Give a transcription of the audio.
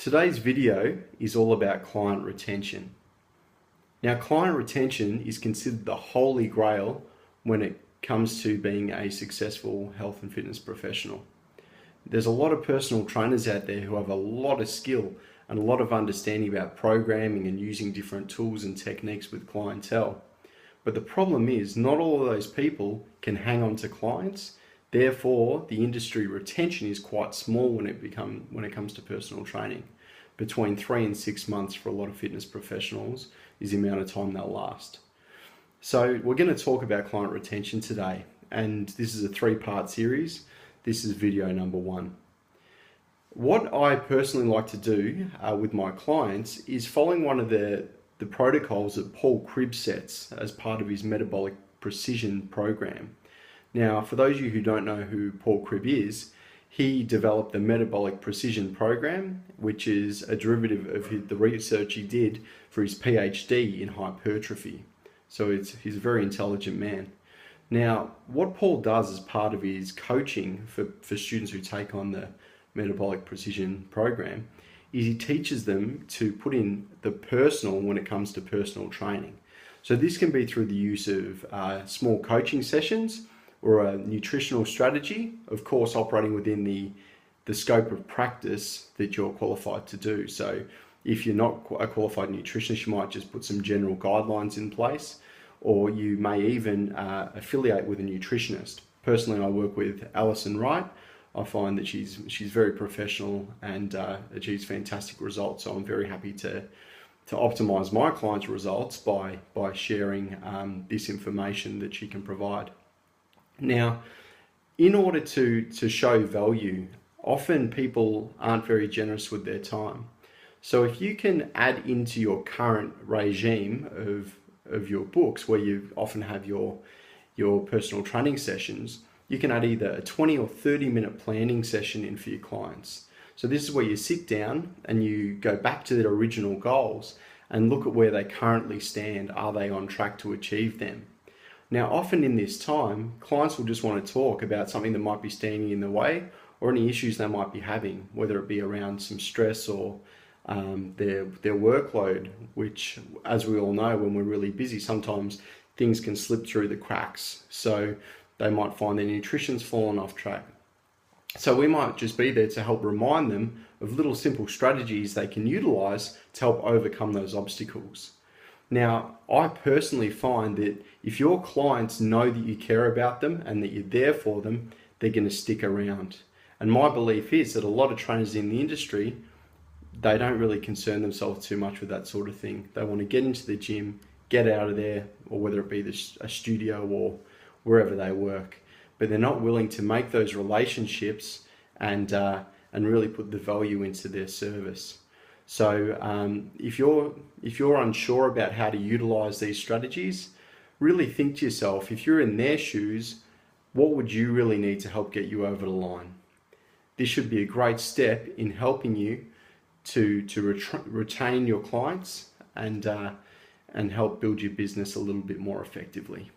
Today's video is all about client retention. Now, client retention is considered the holy grail when it comes to being a successful health and fitness professional. There's a lot of personal trainers out there who have a lot of skill and a lot of understanding about programming and using different tools and techniques with clientele. But the problem is not all of those people can hang on to clients. Therefore, the industry retention is quite small when it comes to personal training. Between 3 and 6 months for a lot of fitness professionals is the amount of time they'll last. So we're going to talk about client retention today, and this is a 3-part series. This is video number 1. What I personally like to do with my clients is following one of the protocols that Paul Cribb sets as part of his Metabolic Precision program. Now, for those of you who don't know who Paul Cribb is, he developed the Metabolic Precision program, which is a derivative of the research he did for his PhD in hypertrophy. So he's a very intelligent man. Now, what Paul does as part of his coaching for students who take on the Metabolic Precision program is he teaches them to put in the personal when it comes to personal training. So this can be through the use of small coaching sessions or a nutritional strategy, of course operating within the scope of practice that you're qualified to do. So if you're not a qualified nutritionist, you might just put some general guidelines in place, or you may even affiliate with a nutritionist. Personally, I work with Alison Wright. I find that she's very professional and achieves fantastic results. So I'm very happy to optimize my clients' results by sharing this information that she can provide. Now, in order to show value, often people aren't very generous with their time. So if you can add into your current regime of your books, where you often have your personal training sessions, you can add either a 20 or 30 minute planning session in for your clients. So this is where you sit down and you go back to their original goals and look at where they currently stand. Are they on track to achieve them? Now, often in this time, clients will just want to talk about something that might be standing in the way or any issues they might be having, whether it be around some stress or their workload, which, as we all know, when we're really busy, sometimes things can slip through the cracks. So they might find their nutrition's fallen off track. So we might just be there to help remind them of little simple strategies they can utilize to help overcome those obstacles. Now, I personally find that if your clients know that you care about them and that you're there for them, they're going to stick around. And my belief is that a lot of trainers in the industry, they don't really concern themselves too much with that sort of thing. They want to get into the gym, get out of there, or whether it be a studio or wherever they work. But they're not willing to make those relationships and really put the value into their service. So if you're unsure about how to utilize these strategies, really think to yourself, if you're in their shoes, what would you really need to help get you over the line? This should be a great step in helping you to retain your clients and help build your business a little bit more effectively.